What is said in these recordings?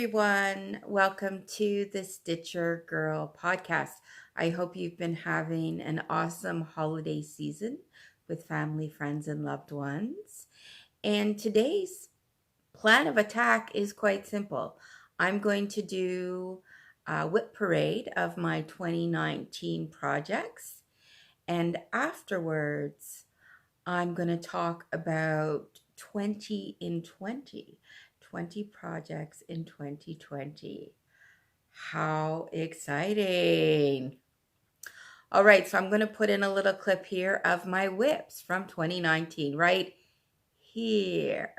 everyone. Welcome to the Stitcher Girl podcast. I hope you've been having an awesome holiday season with family, friends, and loved ones. And today's plan of attack is quite simple. I'm going to do a WIP Parade of my 2019 projects. And afterwards, I'm going to talk about 20 in 20 projects in 2020. How exciting! All right, so I'm going to put in a little clip here of my WIPs from 2019 right here.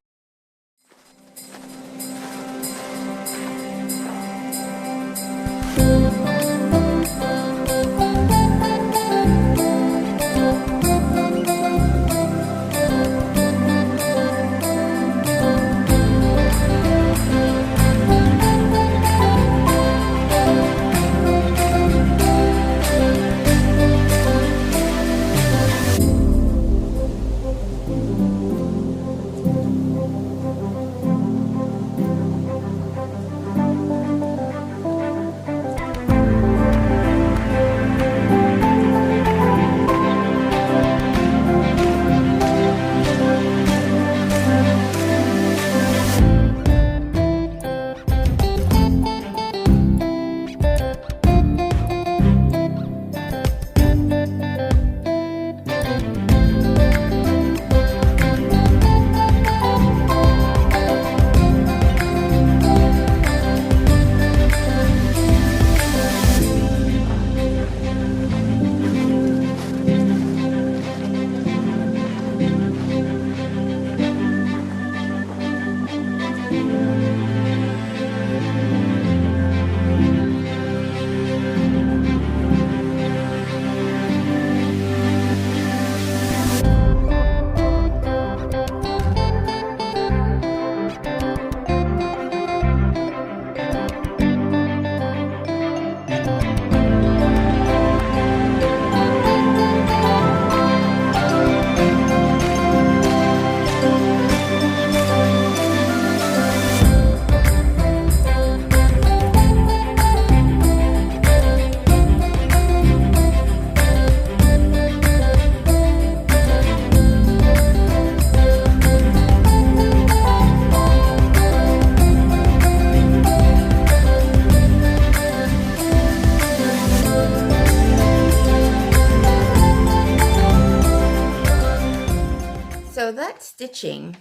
So that stitching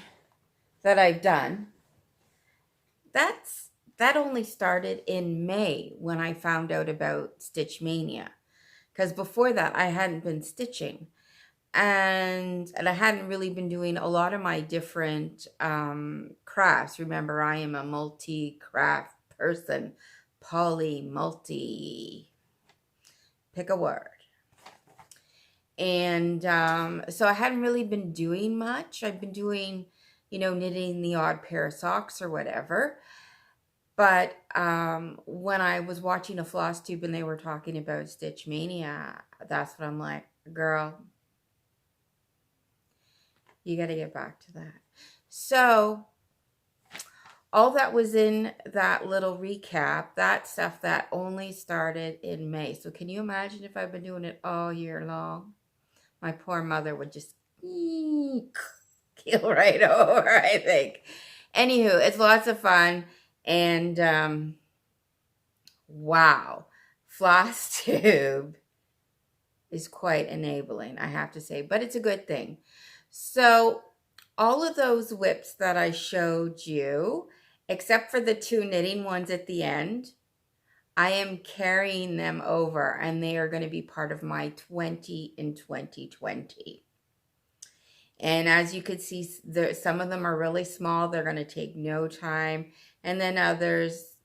that I've done, that only started in May when I found out about Stitch Mania. Because before that, I hadn't been stitching. And I hadn't really been doing a lot of my different crafts. Remember, I am a multi-craft person. Multi, pick a word. And so I hadn't really been doing much. I've been doing, knitting the odd pair of socks or whatever. But when I was watching a floss tube and they were talking about Stitch Mania, that's when I'm like, girl, you got to get back to that. So all that was in that little recap, that stuff that only started in May. So can you imagine if I've been doing it all year long? My poor mother would just keel right over, I think. Anywho, it's lots of fun. And wow, floss tube is quite enabling, I have to say. But it's a good thing. So all of those WIPs that I showed you, except for the two knitting ones at the end, I am carrying them over, and they are going to be part of my 20 in 2020. And as you can see, some of them are really small. They're going to take no time. And then others,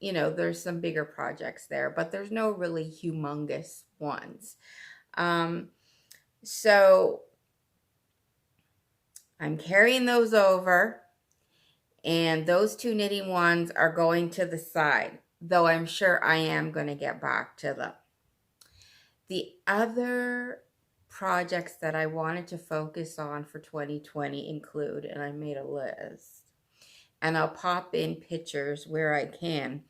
there's some bigger projects there, but there's no really humongous ones. So I'm carrying those over, and those two knitting ones are going to the side, though I'm sure I am going to get back to them. The other projects that I wanted to focus on for 2020 include, and I made a list, and I'll pop in pictures where I can.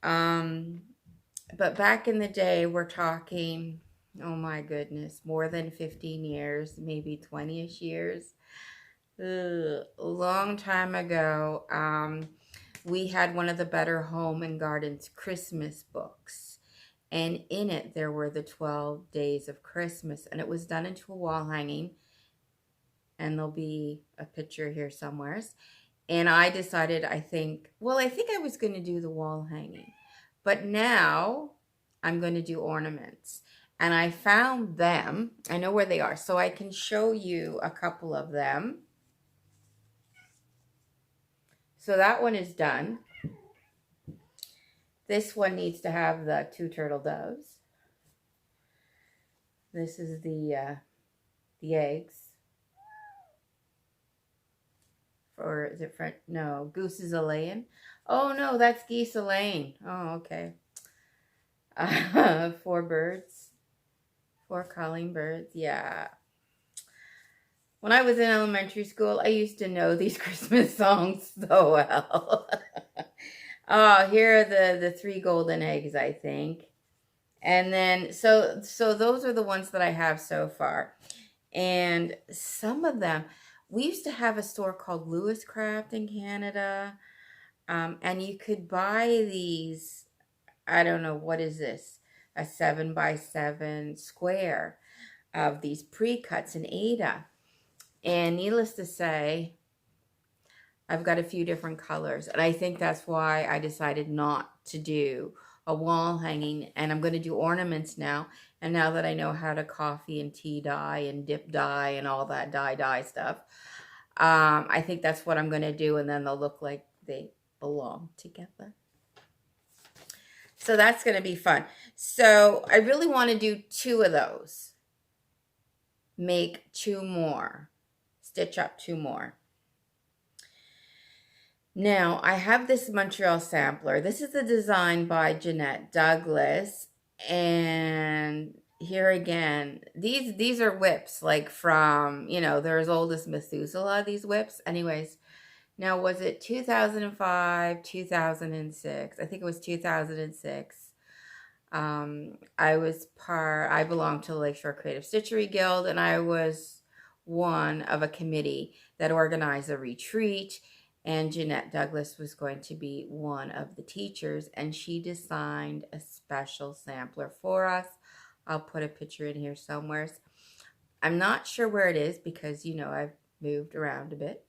But back in the day, we're talking, oh my goodness, more than 15 years, maybe 20-ish years. Ugh, a long time ago, we had one of the Better Home and Gardens Christmas books. And in it, there were the 12 days of Christmas. And it was done into a wall hanging. And there'll be a picture here somewhere. And I decided, I think I was going to do the wall hanging. But now I'm going to do ornaments. And I found them. I know where they are. So I can show you a couple of them. So that one is done. This one needs to have the 2 turtle doves. This is the eggs. Or is it French? No, goose is a laying. Oh no, that's geese a laying. Oh, okay. 4 birds. 4 calling birds. Yeah. When I was in elementary school, I used to know these Christmas songs so well. Oh, here are the 3 golden eggs, I think. And then, so those are the ones that I have so far. And some of them, we used to have a store called Lewis Craft in Canada. And you could buy these, I don't know, what is this? A 7x7 square of these pre-cuts in Ada. And needless to say, I've got a few different colors. And I think that's why I decided not to do a wall hanging. And I'm going to do ornaments now. And now that I know how to coffee and tea dye and dip dye and all that dye stuff, I think that's what I'm going to do. And then they'll look like they belong together. So that's going to be fun. So I really want to do 2 of those. Make 2 more. Stitch up 2 more. Now, I have this Montreal sampler. This is a design by Jeanette Douglas. And here again, these are WIPs, like from, you know, they're as old as Methuselah, these WIPs. Anyways, now was it 2005, 2006? I think it was 2006. I belonged to the Lakeshore Creative Stitchery Guild, and I was one of a committee that organized a retreat, and Jeanette Douglas was going to be one of the teachers, and she designed a special sampler for us. I'll put a picture in here somewhere. I'm not sure where it is because, you know, I've moved around a bit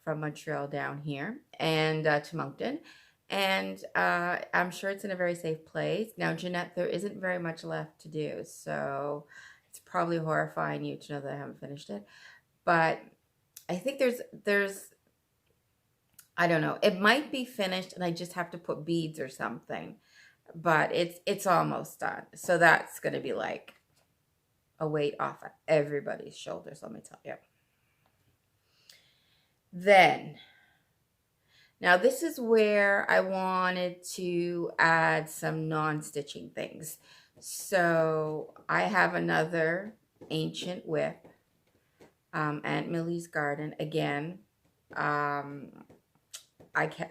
from Montreal down here and to Moncton. And I'm sure it's in a very safe place. Now, Jeanette, there isn't very much left to do, so it's probably horrifying you to know that I haven't finished it. But I think there's I don't know. It might be finished, and I just have to put beads or something. But it's almost done. So that's going to be like a weight off of everybody's shoulders, let me tell you. Then, now this is where I wanted to add some non-stitching things. So I have another ancient WIP, Aunt Millie's Garden. Again,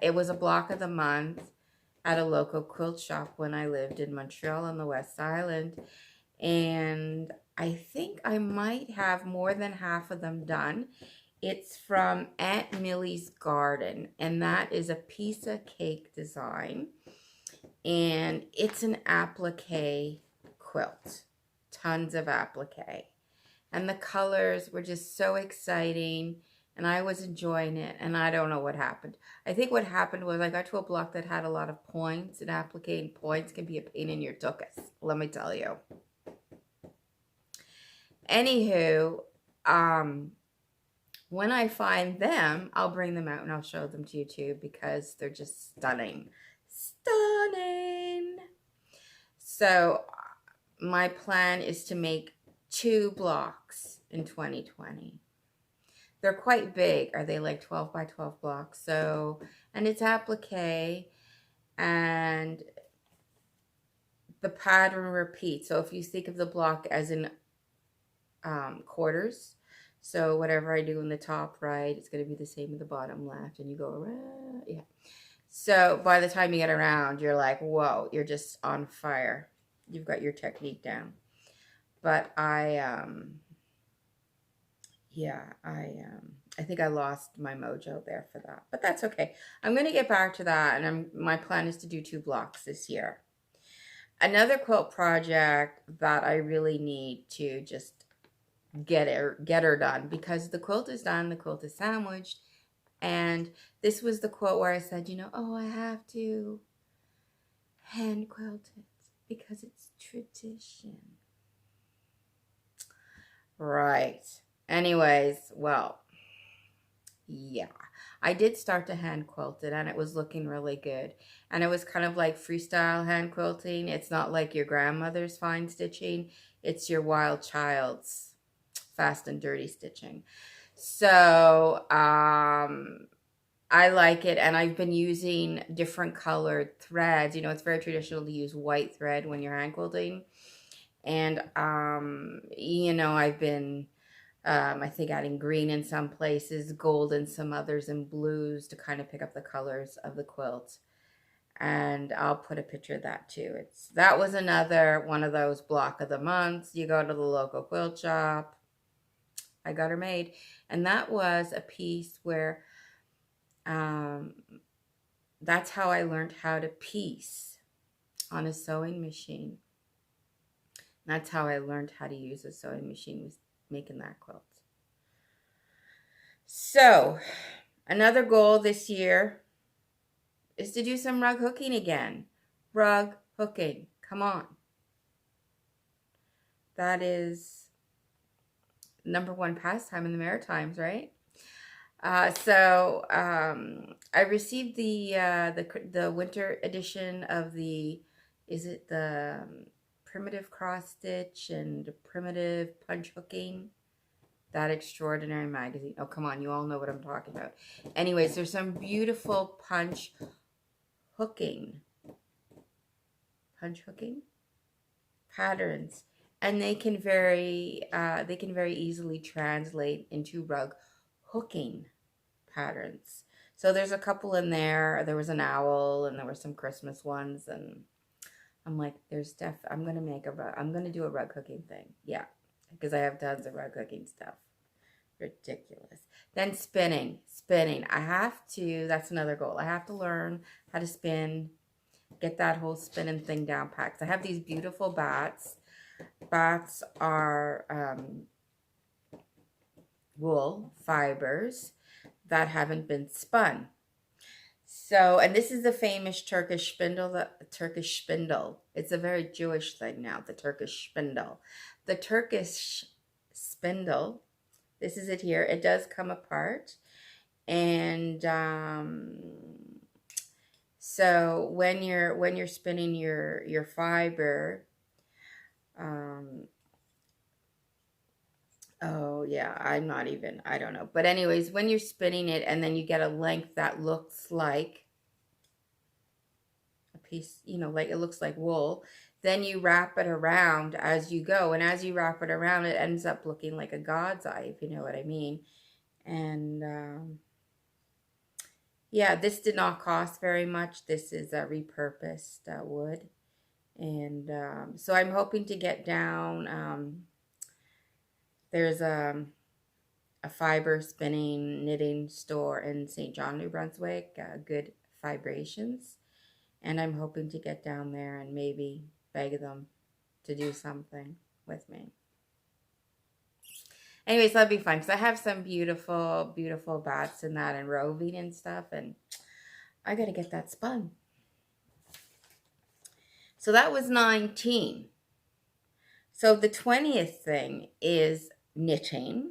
it was a block of the month at a local quilt shop when I lived in Montreal on the West Island. And I think I might have more than half of them done. It's from Aunt Millie's Garden, and that is a piece of cake design. And it's an applique quilt. Tons of applique. And the colors were just so exciting. And I was enjoying it, and I don't know what happened. I think what happened was I got to a block that had a lot of points, and appliquing points can be a pain in your tuchus, let me tell you. Anywho, when I find them, I'll bring them out and I'll show them to you too because they're just stunning. Stunning! So my plan is to make 2 blocks in 2020. They're quite big. Are they like 12 by 12 blocks? So, and it's applique, and the pattern repeats. So if you think of the block as in quarters, So whatever I do in the top right, it's going to be the same in the bottom left, and you go around. Yeah. So by the time you get around, you're like, whoa, you're just on fire. You've got your technique down. But I think I lost my mojo there for that, but that's okay. I'm going to get back to that, and my plan is to do 2 blocks this year. Another quilt project that I really need to just get her done, because the quilt is done, the quilt is sandwiched, and this was the quilt where I said, oh, I have to hand quilt it because it's tradition. Right. Anyways, well, yeah, I did start to hand quilt it, and it was looking really good. And it was kind of like freestyle hand quilting. It's not like your grandmother's fine stitching. It's your wild child's fast and dirty stitching. So I like it, and I've been using different colored threads. It's very traditional to use white thread when you're hand quilting. And, I've been, I think, adding green in some places, gold in some others, and blues to kind of pick up the colors of the quilt. And I'll put a picture of that too. That was another one of those block of the months. You go to the local quilt shop. I got her made. And that was a piece where that's how I learned how to piece on a sewing machine. That's how I learned how to use a sewing machine, was making that quilt. So, another goal this year is to do some rug hooking again. Rug hooking. Come on. That is #1 pastime in the Maritimes, right? So I received the winter edition of the primitive cross stitch and primitive punch hooking, that extraordinary magazine. Oh, come on, you all know what I'm talking about. Anyways, there's some beautiful punch hooking patterns, and they can very easily translate into rug hooking patterns. So there's a couple in there. There was an owl, and there were some Christmas ones, and I'm like, I'm gonna do a rug hooking thing. Yeah, because I have tons of rug hooking stuff. Ridiculous. Then spinning. That's another goal. I have to learn how to spin, get that whole spinning thing down packed. I have these beautiful bats. Bats are wool fibers that haven't been spun. So, and this is the famous Turkish spindle, It's a very Jewish thing now, the Turkish spindle. The Turkish spindle, this is it here. It does come apart. And so when you're spinning your fiber, oh yeah, I don't know. But anyways, when you're spinning it and then you get a length that looks like a piece, like it looks like wool, then you wrap it around as you go. And as you wrap it around, it ends up looking like a god's eye, if you know what I mean. And yeah, this did not cost very much. This is a repurposed wood. And so I'm hoping to get down. There's a fiber spinning knitting store in St. John, New Brunswick, Good Vibrations. And I'm hoping to get down there and maybe beg them to do something with me. Anyways, that'll be fun because I have some beautiful, beautiful bats in that and roving and stuff. And I got to get that spun. So that was 19. So the 20th thing is knitting.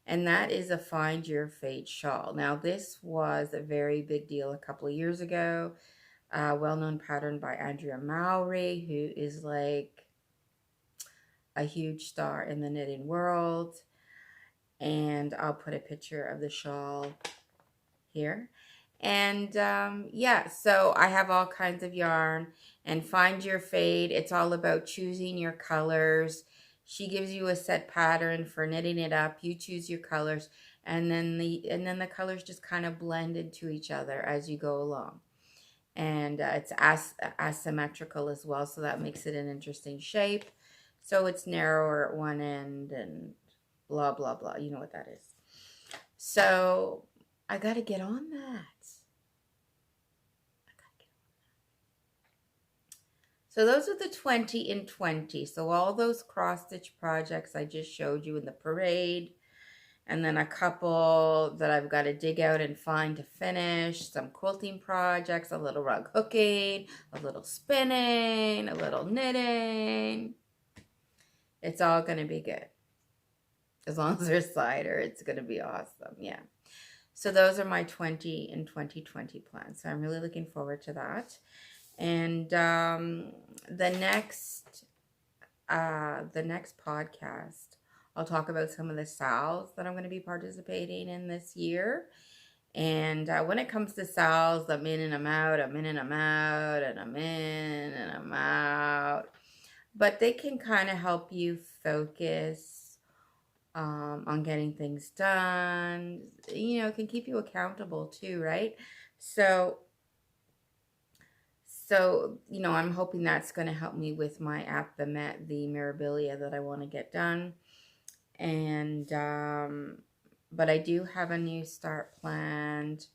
And that is a Find Your Fade shawl. Now, this was a very big deal a couple of years ago. Well-known pattern by Andrea Mowry, who is like a huge star in the knitting world. And I'll put a picture of the shawl here. And yeah, so I have all kinds of yarn. And Find Your Fade, it's all about choosing your colors, She gives you a set pattern for knitting it up. You choose your colors, and then the colors just kind of blend into each other as you go along. And it's asymmetrical as well, so that makes it an interesting shape. So it's narrower at one end and blah, blah, blah. You know what that is. So I got to get on that. So those are the 20 in 20. So all those cross-stitch projects I just showed you in the parade, and then a couple that I've got to dig out and find to finish, some quilting projects, a little rug hooking, a little spinning, a little knitting. It's all going to be good. As long as there's cider, it's going to be awesome. Yeah. So those are my 20 in 2020 plans. So I'm really looking forward to that. And the next podcast, I'll talk about some of the sales that I'm going to be participating in this year. And when it comes to sales, I'm in and I'm out, I'm in and I'm out, and I'm in and I'm out. But they can kind of help you focus on getting things done. You know, it can keep you accountable too, right? So, you know, I'm hoping that's going to help me with my the memorabilia that I want to get done. And, but I do have a new start planned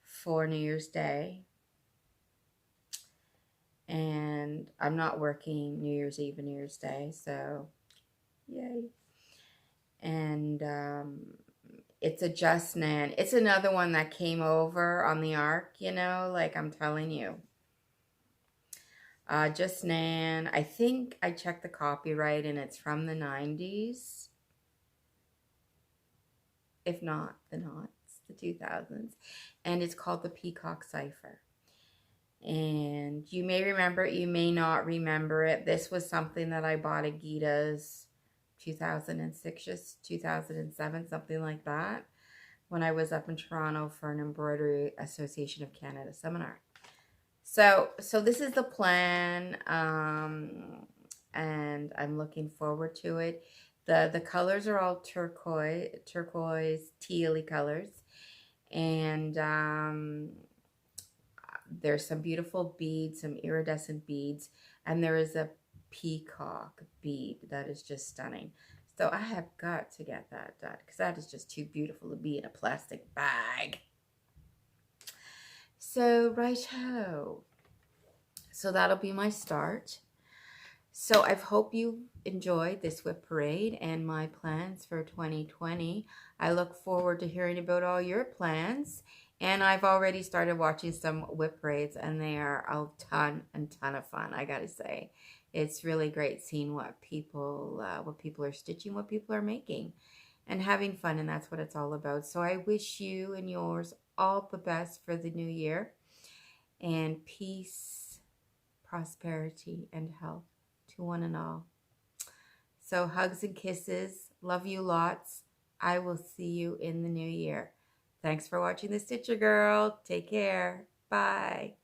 for New Year's Day. And I'm not working New Year's Eve and New Year's Day, so yay. And it's a Just Nan. It's another one that came over on the arc, you know, like I'm telling you. Just Nan, I think I checked the copyright and it's from the 90s. If not, the knots, the 2000s. And it's called the Peacock Cipher. And you may remember it, you may not remember it. This was something that I bought at Gita's 2006, just 2007, something like that, when I was up in Toronto for an Embroidery Association of Canada seminar. So this is the plan, and I'm looking forward to it. The colors are all turquoise, tealy colors, and there's some beautiful beads, some iridescent beads, and there is a peacock bead that is just stunning. So I have got to get that done because that is just too beautiful to be in a plastic bag. So right-ho. So that'll be my start. So I hope you enjoyed this WIP Parade and my plans for 2020. I look forward to hearing about all your plans. And I've already started watching some WIP Parades, and they are a ton of fun, I gotta say. It's really great seeing what people are stitching, what people are making, and having fun, and that's what it's all about. So I wish you and yours all the best for the new year, and peace, prosperity, and health to one and all. So hugs and kisses. Love you lots. I will see you in the new year. Thanks for watching the Stitcher Girl. Take care. Bye.